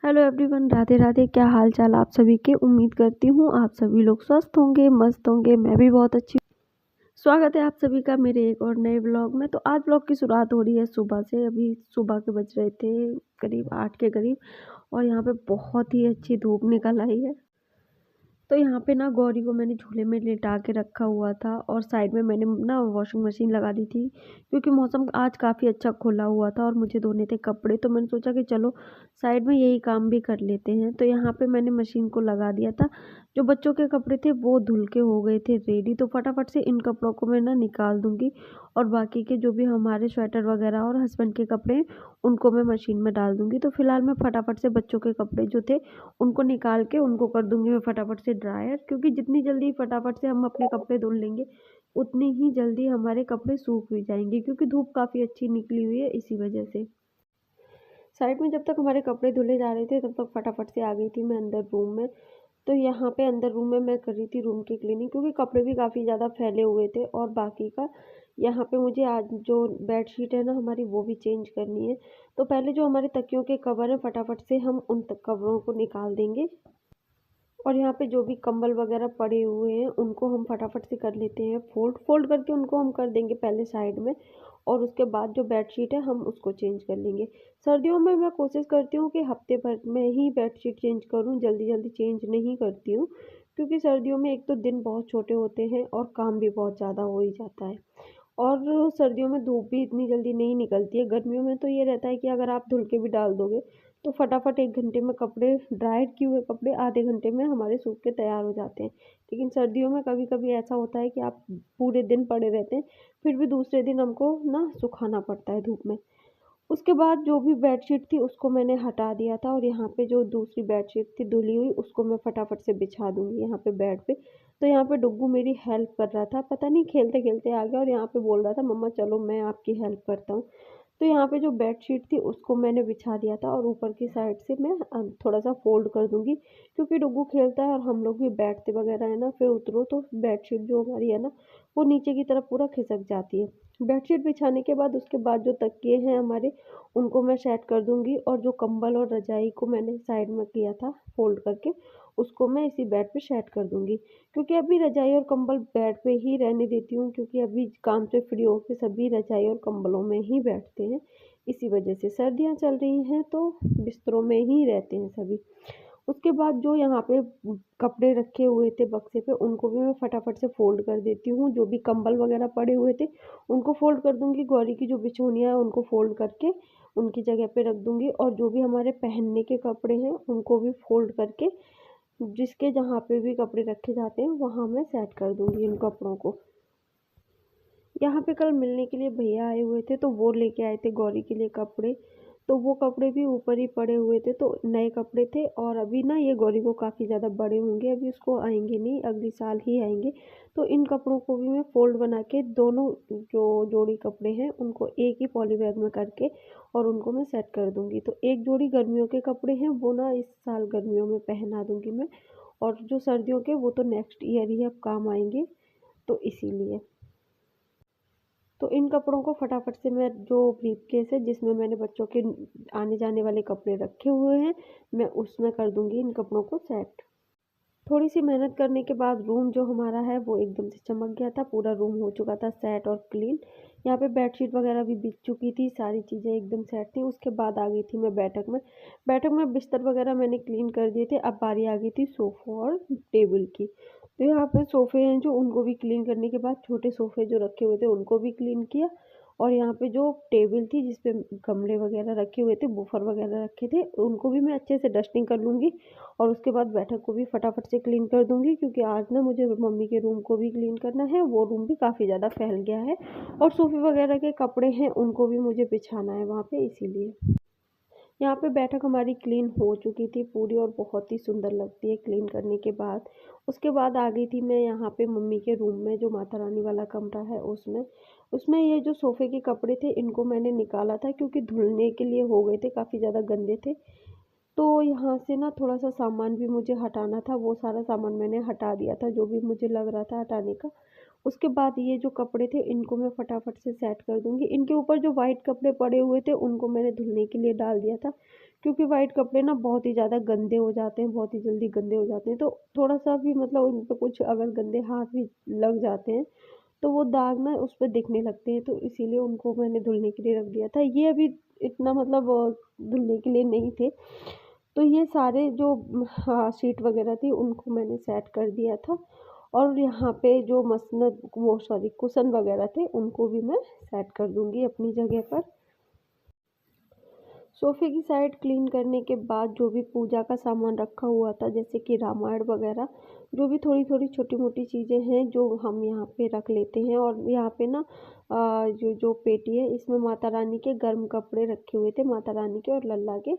Hello everyone, Radhe Radhe. क्या हाल चाल आप सभी के। उम्मीद करती हूँ आप सभी लोग स्वस्थ होंगे, मस्त होंगे। मैं भी बहुत अच्छी हूँ। स्वागत है आप सभी का मेरे एक और नए व्लॉग में। तो आज व्लॉग की शुरुआत हो रही है सुबह से। अभी सुबह के बज रहे थे करीब 8 के करीब, और यहाँ पे बहुत ही अच्छी धूप निकल आई है। तो यहाँ पे ना गौरी को मैंने झूले में लेटा के रखा हुआ था, और साइड में मैंने ना वॉशिंग मशीन लगा दी थी, क्योंकि मौसम आज काफ़ी अच्छा खुला हुआ था और मुझे धोने थे कपड़े। तो मैंने सोचा कि चलो साइड में यही काम भी कर लेते हैं। तो यहाँ पे मैंने मशीन को लगा दिया था। जो बच्चों के कपड़े थे वो धुल के हो गए थे रेडी, तो फटाफट से इन कपड़ों को मैं ना निकाल दूंगी, और बाकी के जो भी हमारे स्वेटर वगैरह और हस्बैंड के कपड़े हैं उनको मैं मशीन में डाल दूंगी। तो फिलहाल मैं फटाफट से बच्चों के कपड़े जो थे उनको निकाल के उनको कर दूंगी मैं फटाफट से ड्रायर, क्योंकि जितनी जल्दी फटाफट से हम अपने कपड़े धुल लेंगे उतनी ही जल्दी हमारे कपड़े सूख भी जाएंगे, क्योंकि धूप काफ़ी अच्छी निकली हुई है इसी वजह से। साइड में जब तक हमारे कपड़े धुले जा रहे थे तब तक फटाफट से आ गई थी मैं अंदर रूम में। तो यहाँ पे अंदर रूम में मैं कर रही थी रूम की क्लीनिंग, क्योंकि कपड़े भी काफ़ी ज़्यादा फैले हुए थे। और बाकी का यहाँ पे मुझे आज जो बेडशीट है ना हमारी वो भी चेंज करनी है। तो पहले जो हमारे तकियों के कवर हैं फटाफट से हम उन कवरों को निकाल देंगे, और यहाँ पे जो भी कंबल वगैरह पड़े हुए हैं उनको हम फटाफट से कर लेते हैं फोल्ड फोल्ड करके उनको हम कर देंगे पहले साइड में। और उसके बाद जो बेडशीट है हम उसको चेंज कर लेंगे। सर्दियों में मैं कोशिश करती हूँ कि हफ्ते भर में ही बेडशीट चेंज करूँ, जल्दी जल्दी चेंज नहीं करती हूँ, क्योंकि सर्दियों में एक तो दिन बहुत छोटे होते हैं और काम भी बहुत ज़्यादा हो ही जाता है। और सर्दियों में धूप भी इतनी जल्दी नहीं निकलती है। गर्मियों में तो ये रहता है कि अगर आप धुल के भी डाल दोगे तो फटाफट 1 घंटे में कपड़े, ड्राइड किए हुए कपड़े आधे घंटे में हमारे सूख के तैयार हो जाते हैं। लेकिन सर्दियों में कभी-कभी ऐसा होता है कि आप पूरे दिन पड़े रहते हैं, फिर भी दूसरे दिन हमको ना सुखाना पड़ता है धूप में। उसके बाद जो भी बेडशीट थी उसको मैंने हटा दिया था, और यहाँ पे जो दूसरी बेडशीट थी धुली हुई उसको मैं फटाफट से बिछा दूंगी यहाँ पे बेड पे। तो यहाँ पे डुग्गू मेरी हेल्प कर रहा था, पता नहीं खेलते खेलते आ गया और यहाँ पे बोल रहा था मम्मा चलो मैं आपकी हेल्प करता हूँ। तो यहाँ पे जो बेडशीट थी उसको मैंने बिछा दिया था, और ऊपर की साइड से मैं थोड़ा सा फोल्ड कर दूंगी, क्योंकि डुग्गू खेलता है और हम लोग भी बैठते वगैरह है ना, फिर उतरो तो बेडशीट जो हमारी है ना वो नीचे की तरफ पूरा खिसक जाती है। बेडशीट बिछाने के बाद उसके बाद जो तकिए हैं हमारे उनको मैं सेट कर दूंगी, और जो कंबल और रजाई को मैंने साइड में किया था फोल्ड करके उसको मैं इसी बेड पे सेट कर दूंगी। क्योंकि अभी रजाई और कंबल बेड पे ही रहने देती हूँ, क्योंकि अभी काम से फ्री होकर सभी रजाई और कंबलों में ही बैठते हैं। इसी वजह से सर्दियाँ चल रही हैं तो बिस्तरों में ही रहते हैं सभी। उसके बाद जो यहाँ पे कपड़े रखे हुए थे बक्से पे उनको भी मैं फटाफट से फोल्ड कर देती हूँ। जो भी कंबल वगैरह पड़े हुए थे उनको फोल्ड कर दूंगी। गौरी की जो बिछोनियाँ हैं उनको फोल्ड करके उनकी जगह पे रख दूंगी, और जो भी हमारे पहनने के कपड़े हैं उनको भी फोल्ड करके जिसके जहाँ पे भी कपड़े रखे जाते हैं वहाँ मैं सेट कर दूंगी इन कपड़ों को। यहाँ पे कल मिलने के लिए भैया आए हुए थे, तो वो लेके आए थे गौरी के लिए कपड़े। तो वो कपड़े भी ऊपर ही पड़े हुए थे, तो नए कपड़े थे। और अभी ना ये गौरी को काफ़ी ज़्यादा बड़े होंगे, अभी उसको आएंगे नहीं, अगले साल ही आएंगे। तो इन कपड़ों को भी मैं फोल्ड बना के दोनों जो जोड़ी कपड़े हैं उनको एक ही पॉली बैग में करके और उनको मैं सेट कर दूंगी। तो एक जोड़ी गर्मियों के कपड़े हैं वो ना इस साल गर्मियों में पहना दूंगी मैं, और जो सर्दियों के वो तो नेक्स्ट ईयर ही अब काम आएंगे, तो इसीलिए। तो इन कपड़ों को फटाफट से मैं जो ब्रीफकेस है जिसमें मैंने बच्चों के आने जाने वाले कपड़े रखे हुए हैं मैं उसमें कर दूंगी इन कपड़ों को सेट। थोड़ी सी मेहनत करने के बाद रूम जो हमारा है वो एकदम से चमक गया था, पूरा रूम हो चुका था सेट और क्लीन। यहाँ पे बेडशीट वगैरह भी बिछ चुकी थी, सारी चीज़ें एकदम सेट थी। उसके बाद आ गई थी मैं बैठक में बिस्तर वगैरह मैंने क्लीन कर दिए थे। अब बारी आ गई थी सोफ़ा और टेबल की। तो यहाँ पे सोफ़े हैं जो उनको भी क्लीन करने के बाद छोटे सोफ़े जो रखे हुए थे उनको भी क्लीन किया। और यहाँ पे जो टेबल थी जिस पे गमले वगैरह रखे हुए थे, बूफर वगैरह रखे थे, उनको भी मैं अच्छे से डस्टिंग कर लूँगी। और उसके बाद बैठक को भी फटाफट से क्लीन कर दूँगी, क्योंकि आज ना मुझे मम्मी के रूम को भी क्लीन करना है, वो रूम भी काफ़ी ज़्यादा फैल गया है। और सोफ़े वगैरह के कपड़े हैं उनको भी मुझे बिछाना है वहाँ पे, इसीलिए। यहाँ पे बैठक हमारी क्लीन हो चुकी थी पूरी, और बहुत ही सुंदर लगती है क्लीन करने के बाद। उसके बाद आ गई थी मैं यहाँ पे मम्मी के रूम में, जो माता रानी वाला कमरा है उसमें। उसमें ये जो सोफ़े के कपड़े थे इनको मैंने निकाला था, क्योंकि धुलने के लिए हो गए थे, काफ़ी ज़्यादा गंदे थे। तो यहाँ से ना थोड़ा-सा सामान भी मुझे हटाना था, वो सारा सामान मैंने हटा दिया था, जो भी मुझे लग रहा था हटाने का। उसके बाद ये जो कपड़े थे इनको मैं फटाफट से सेट कर दूँगी। इनके ऊपर जो वाइट कपड़े पड़े हुए थे उनको मैंने धुलने के लिए डाल दिया था, क्योंकि वाइट कपड़े ना बहुत ही ज़्यादा गंदे हो जाते हैं, बहुत ही जल्दी गंदे हो जाते हैं। तो थोड़ा-सा भी मतलब उन पे कुछ अगर गंदे हाथ भी लग जाते हैं तो वो दाग ना उस पे दिखने लगते हैं, तो इसीलिए उनको मैंने धुलने के लिए रख दिया था। ये अभी इतना मतलब धुलने के लिए नहीं थे। तो ये सारे जो हाँ, शीट वगैरह थी उनको मैंने सेट कर दिया था, और यहाँ पे जो मसनद वो सॉरी कुशन वगैरह थे उनको भी मैं सेट कर दूँगी अपनी जगह पर। सोफ़े की साइड क्लीन करने के बाद जो भी पूजा का सामान रखा हुआ था, जैसे कि रामायण वगैरह, जो भी थोड़ी-थोड़ी छोटी-मोटी चीज़ें हैं जो हम यहाँ पे रख लेते हैं। और यहाँ पे ना जो जो पेटी है इसमें माता रानी के गर्म कपड़े रखे हुए थे, माता रानी के और लल्ला के,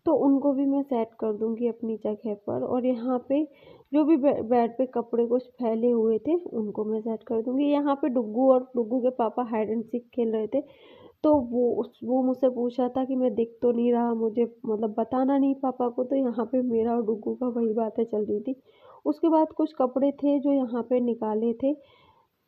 तो उनको भी मैं सेट कर दूँगी अपनी जगह पर। और यहाँ पे जो भी बेड पे कपड़े कुछ फैले हुए थे उनको मैं सेट कर दूँगी। यहाँ पे डुग्गू और डुग्गू के पापा हाइड एंड सीक खेल रहे थे, तो वो मुझसे पूछ रहा था कि मैं दिख तो नहीं रहा, मुझे मतलब बताना नहीं पापा को, तो यहाँ पे मेरा और डुग्गू का वही बातें चल रही थी। उसके बाद कुछ कपड़े थे जो यहाँ पे निकाले थे,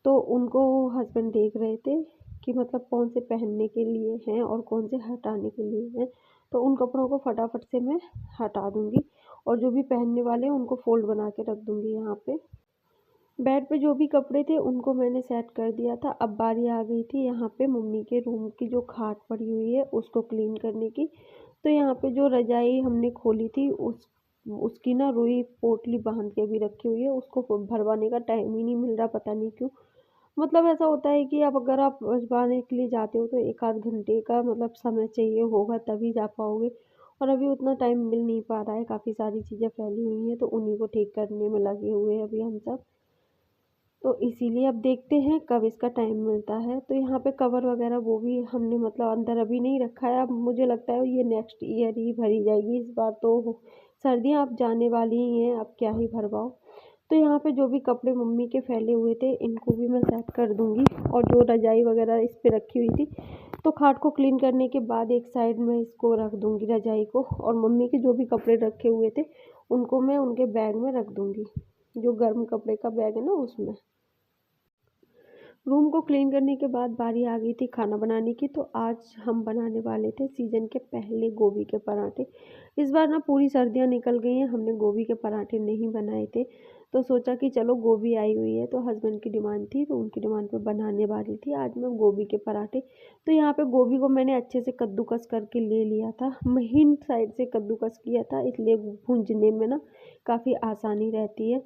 तो उनको हस्बैंड देख रहे थे कि मतलब कौन से पहनने के लिए हैं और कौन से हटाने के लिए हैं। तो उन कपड़ों को फटाफट से मैं हटा दूँगी, और जो भी पहनने वाले हैं उनको फ़ोल्ड बना के रख दूँगी यहाँ पे। बेड पे जो भी कपड़े थे उनको मैंने सेट कर दिया था। अब बारी आ गई थी यहाँ पे मम्मी के रूम की जो खाट पड़ी हुई है उसको क्लीन करने की। तो यहाँ पे जो रज़ाई हमने खोली थी उसकी ना रुई पोटली बांध के भी रखी हुई है, उसको भरवाने का टाइम ही नहीं मिल रहा, पता नहीं क्यों। मतलब ऐसा होता है कि अब अगर आप भरवाने के लिए जाते हो तो 1 आध घंटे का मतलब समय चाहिए होगा तभी जा पाओगे, और अभी उतना टाइम मिल नहीं पा रहा है। काफ़ी सारी चीज़ें फैली हुई हैं तो उन्हीं को ठीक करने में लगे हुए हैं अभी हम सब। तो इसीलिए अब देखते हैं कब इसका टाइम मिलता है। तो यहाँ पे कवर वगैरह वो भी हमने मतलब अंदर अभी नहीं रखा है, अब मुझे लगता है ये नेक्स्ट ईयर ही भरी जाएगी। इस बार तो सर्दियाँ अब जाने वाली ही हैं, अब क्या ही भरवाओ। तो यहाँ पे जो भी कपड़े मम्मी के फैले हुए थे इनको भी मैं सेट कर दूँगी, और जो रज़ाई वगैरह इस पे रखी हुई थी, तो खाट को क्लीन करने के बाद एक साइड में इसको रख दूँगी रज़ाई को, और मम्मी के जो भी कपड़े रखे हुए थे उनको मैं उनके बैग में रख दूँगी, जो गर्म कपड़े का बैग है ना उसमें। रूम को क्लीन करने के बाद बारी आ गई थी खाना बनाने की। तो आज हम बनाने वाले थे सीज़न के पहले गोभी के पराठे। इस बार ना पूरी सर्दियाँ निकल गई हैं, हमने गोभी के पराठे नहीं बनाए थे, तो सोचा कि चलो गोभी आई हुई है तो हस्बैंड की डिमांड थी, तो उनकी डिमांड पे बनाने वाली थी आज मैं गोभी के पराठे। तो यहाँ पे गोभी को मैंने अच्छे से कद्दूकस करके ले लिया था, महीन साइड से कद्दूकस किया था, इसलिए भूंजने में ना काफ़ी आसानी रहती है।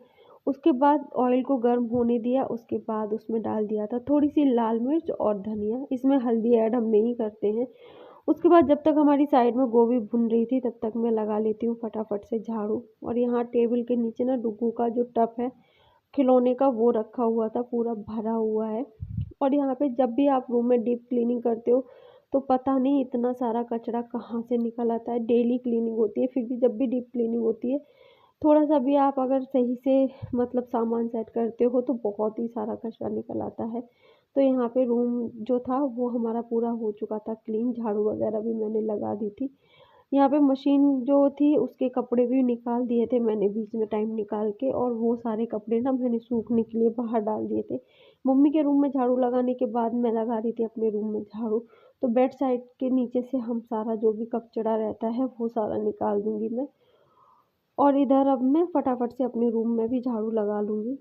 उसके बाद ऑयल को गर्म होने दिया, उसके बाद उसमें डाल दिया था थोड़ी सी लाल मिर्च और धनिया, इसमें हल्दी ऐड हम नहीं करते हैं। उसके बाद जब तक हमारी साइड में गोभी भुन रही थी तब तक मैं लगा लेती हूँ फटाफट से झाड़ू। और यहाँ टेबल के नीचे ना डुग्गू का जो टब है खिलौने का वो रखा हुआ था, पूरा भरा हुआ है। और यहाँ पे जब भी आप रूम में डीप क्लीनिंग करते हो तो पता नहीं इतना सारा कचरा कहाँ से निकल आता है। डेली क्लीनिंग होती है फिर भी जब भी डीप क्लीनिंग होती है, थोड़ा-सा भी आप अगर सही से मतलब सामान सेट करते हो तो बहुत ही सारा कचरा निकल आता है। तो यहाँ पे रूम जो था वो हमारा पूरा हो चुका था क्लीन, झाड़ू वगैरह भी मैंने लगा दी थी। यहाँ पे मशीन जो थी उसके कपड़े भी निकाल दिए थे मैंने बीच में टाइम निकाल के, और वो सारे कपड़े ना मैंने सूखने के लिए बाहर डाल दिए थे। मम्मी के रूम में झाड़ू लगाने के बाद मैं लगा रही थी अपने रूम में झाड़ू। तो बेड साइड के नीचे से हम सारा जो भी कचरा रहता है वो सारा निकाल दूँगी मैं। और इधर अब मैं फटाफट से अपने रूम में भी झाड़ू लगा लूँगी।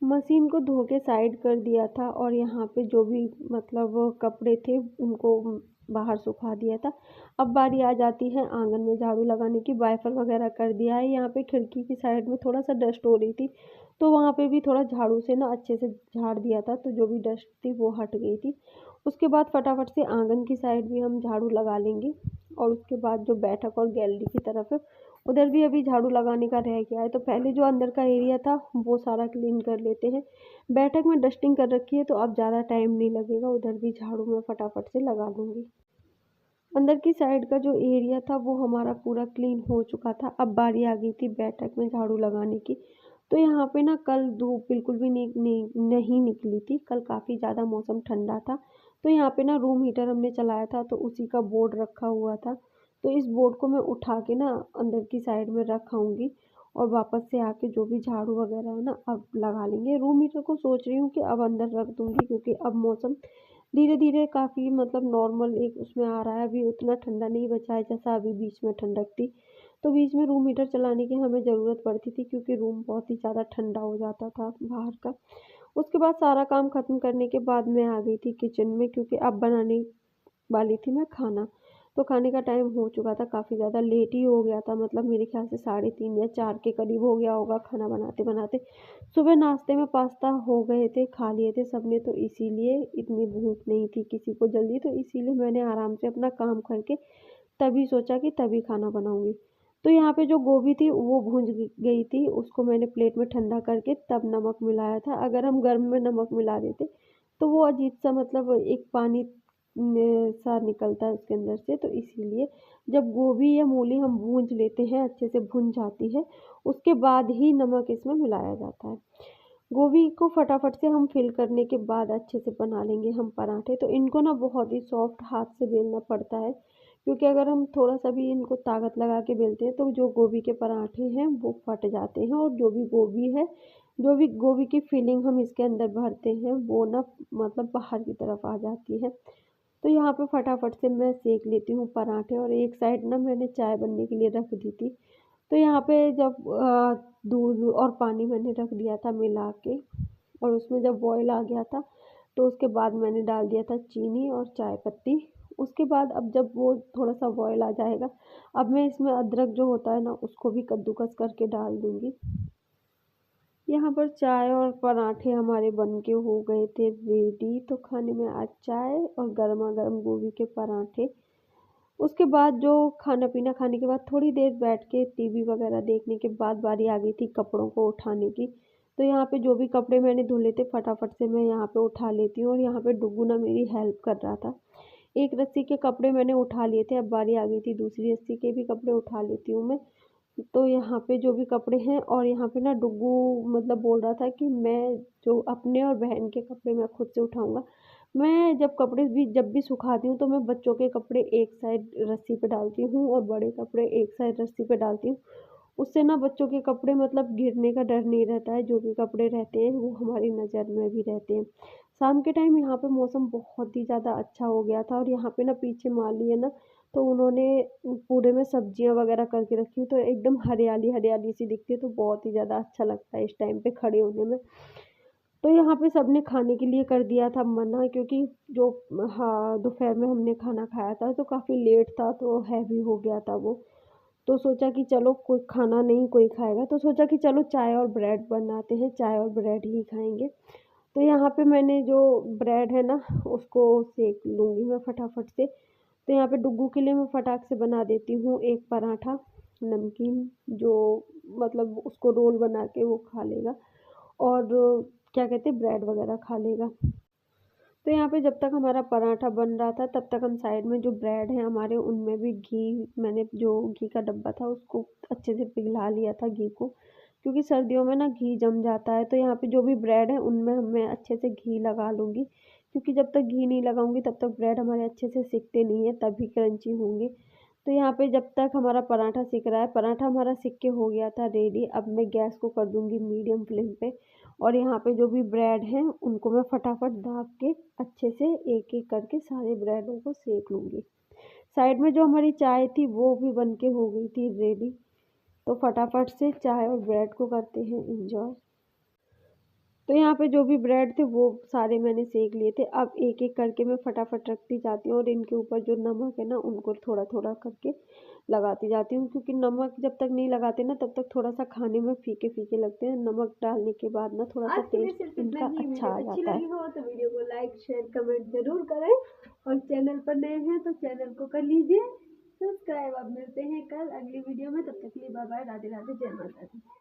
मशीन को धो के साइड कर दिया था, और यहाँ पे जो भी मतलब कपड़े थे उनको बाहर सुखा दिया था। अब बारी आ जाती है आंगन में झाड़ू लगाने की, वाइपर वगैरह कर दिया है। यहाँ पे खिड़की की साइड में थोड़ा सा डस्ट हो रही थी, तो वहाँ पे भी थोड़ा झाड़ू से ना अच्छे से झाड़ दिया था, तो जो भी डस्ट थी वो हट गई थी। उसके बाद फटाफट से आंगन की साइड भी हम झाड़ू लगा लेंगे, और उसके बाद जो बैठक और गैलरी की तरफ है उधर भी अभी झाड़ू लगाने का रह गया है। तो पहले जो अंदर का एरिया था वो सारा क्लीन कर लेते हैं। बैठक में डस्टिंग कर रखी है तो अब ज़्यादा टाइम नहीं लगेगा, उधर भी झाड़ू मैं फटाफट से लगा लूँगी। अंदर की साइड का जो एरिया था वो हमारा पूरा क्लीन हो चुका था। अब बारी आ गई थी बैठक में झाड़ू लगाने की। तो यहाँ पे ना कल धूप बिल्कुल भी नहीं निकली थी, कल काफ़ी ज़्यादा मौसम ठंडा था। तो यहाँ पे ना रूम हीटर हमने चलाया था तो उसी का बोर्ड रखा हुआ था। तो इस बोर्ड को मैं उठा के ना अंदर की साइड में रखाऊंगी, और वापस से आके जो भी झाड़ू वगैरह है ना अब लगा लेंगे। रूम हीटर को सोच रही हूँ कि अब अंदर रख दूँगी, क्योंकि अब मौसम धीरे-धीरे काफ़ी मतलब नॉर्मल एक उसमें आ रहा है। अभी उतना ठंडा नहीं बचा है जैसा अभी बीच में ठंडक थी। तो बीच में रूम हीटर चलाने की हमें ज़रूरत पड़ती थी, क्योंकि रूम बहुत ही ज़्यादा ठंडा हो जाता था बाहर का। उसके बाद सारा काम ख़त्म करने के बाद मैं आ गई थी किचन में, क्योंकि अब बनाने वाली थी मैं खाना। तो खाने का टाइम हो चुका था, काफ़ी ज़्यादा लेट ही हो गया था, मतलब मेरे ख़्याल से 3:30 या 4 के करीब हो गया होगा खाना बनाते-बनाते। सुबह नाश्ते में पास्ता हो गए थे, खा लिए थे सबने, तो इसीलिए इतनी भूख नहीं थी किसी को जल्दी, तो इसीलिए मैंने आराम से अपना काम करके तभी सोचा कि तभी खाना बनाऊँगी। तो यहाँ पे जो गोभी थी वो भुन गई थी, उसको मैंने प्लेट में ठंडा करके तब नमक मिलाया था। अगर हम गर्म में नमक मिला देते तो वो अजीब-सा मतलब एक पानी सा निकलता है उसके अंदर से, तो इसीलिए जब गोभी या मूली हम भूंज लेते हैं, अच्छे से भुन जाती है, उसके बाद ही नमक इसमें मिलाया जाता है। गोभी को फटाफट से हम फिल करने के बाद अच्छे से बना लेंगे हम पराठे। तो इनको ना बहुत ही सॉफ्ट हाथ से बेलना पड़ता है, क्योंकि अगर हम थोड़ा-सा भी इनको ताकत लगा के बेलते हैं तो जो गोभी के पराठे हैं वो फट जाते हैं, और जो भी गोभी है, जो भी गोभी की फिलिंग हम इसके अंदर भरते हैं वो ना मतलब बाहर की तरफ आ जाती है। तो यहाँ पे फटाफट से मैं सेक लेती हूँ पराठे, और एक साइड ना मैंने चाय बनने के लिए रख दी थी। तो यहाँ पे जब दूध और पानी मैंने रख दिया था मिला के, और उसमें जब बॉयल आ गया था तो उसके बाद मैंने डाल दिया था चीनी और चाय पत्ती। उसके बाद अब जब वो थोड़ा-सा बॉयल आ जाएगा, अब मैं इसमें अदरक जो होता है ना उसको भी कद्दूकस करके डाल दूँगी। यहाँ पर चाय और पराठे हमारे बन के हो गए थे रेडी। तो खाने में आज चाय और गरमा-गरम गोभी के पराठे। उसके बाद जो खाना-पीना खाने के बाद थोड़ी देर बैठ के टीवी वगैरह देखने के बाद बारी आ गई थी कपड़ों को उठाने की। तो यहाँ पे जो भी कपड़े मैंने धुले थे फटाफट से मैं यहाँ पे उठा लेती हूँ, और यहाँ पे डुग्गू ना मेरी हेल्प कर रहा था। एक रस्सी के कपड़े मैंने उठा लिए थे, अब बारी आ गई थी दूसरी रस्सी के भी कपड़े उठा लेती हूँ मैं। तो यहाँ पे जो भी कपड़े हैं, और यहाँ पे ना डुग्गू मतलब बोल रहा था कि मैं जो अपने और बहन के कपड़े मैं खुद से उठाऊँगा। मैं जब भी सुखाती हूँ तो मैं बच्चों के कपड़े एक साइड रस्सी पे डालती हूँ और बड़े कपड़े एक साइड रस्सी पे डालती हूँ। उससे ना बच्चों के कपड़े मतलब गिरने का डर नहीं रहता है, जो भी कपड़े रहते हैं वो हमारी नज़र में भी रहते हैं। शाम के टाइम यहाँ पे मौसम बहुत ही ज़्यादा अच्छा हो गया था, और यहाँ पे ना पीछे माली है ना, तो उन्होंने पूरे में सब्जियाँ वगैरह करके रखी हैं, तो एकदम हरियाली-हरियाली सी दिखती है, तो बहुत ही ज़्यादा अच्छा लगता है इस टाइम पे खड़े होने में। तो यहाँ पे सबने खाने के लिए कर दिया था मना, क्योंकि जो हाँ, दोपहर में हमने खाना खाया था तो काफ़ी लेट था, तो हैवी हो गया था वो। तो सोचा कि चलो कोई खाना नहीं कोई खाएगा, तो सोचा कि चलो चाय और ब्रेड बनाते हैं, चाय और ब्रेड ही खाएँगे। तो यहाँ पे मैंने जो ब्रेड है ना उसको सेक लूँगी मैं फटाफट से। तो यहाँ पे डुग्गू के लिए मैं फटाक से बना देती हूँ एक पराठा नमकीन, जो मतलब उसको रोल बना के वो खा लेगा, और क्या कहते हैं ब्रेड वगैरह खा लेगा। तो यहाँ पे जब तक हमारा पराठा बन रहा था तब तक हम साइड में जो ब्रेड हैं हमारे उनमें भी मैंने जो घी का डब्बा था उसको अच्छे से पिघला लिया था घी को, क्योंकि सर्दियों में ना घी जम जाता है। तो यहाँ पे जो भी ब्रेड है उनमें मैं अच्छे से घी लगा लूँगी, क्योंकि जब तक घी नहीं लगाऊंगी तब तक ब्रेड हमारे अच्छे से सिकते नहीं है, तभी क्रंची होंगे। तो यहाँ पे जब तक हमारा पराठा सिक रहा है, पराठा हमारा सिक के हो गया था रेडी। अब मैं गैस को कर दूँगी मीडियम फ्लेम पे, और यहाँ पे जो भी ब्रेड हैं उनको मैं फटाफट दाब के अच्छे से एक-एक करके सारे ब्रेडों को सेक लूँगी। साइड में जो हमारी चाय थी वो भी बन के हो गई थी रेडी। तो फटाफट से चाय और ब्रेड को करते हैं एंजॉय। तो यहाँ पे जो भी ब्रेड थे वो सारे मैंने सेक लिए थे। अब एक-एक करके मैं फटाफट रखती जाती हूँ, और इनके ऊपर जो नमक है ना उनको थोड़ा-थोड़ा करके लगाती जाती हूँ, क्योंकि नमक जब तक नहीं लगाते ना तब तक थोड़ा-सा खाने में फीके-फीके लगते हैं। नमक डालने के बाद ना थोड़ा-सा आज के लिए टेस्ट सिर्फ इतना इनका ही। अच्छा वीडियो आ अच्छी जाता है। लगी हो तो वीडियो को लाइक शेयर कमेंट जरूर करें, और चैनल पर नए हैं तो चैनल को कर लीजिए सब्सक्राइब। अब मिलते हैं कल अगली वीडियो में, तब तक के लिए बाय बाय, राधे राधे, जय माता दी।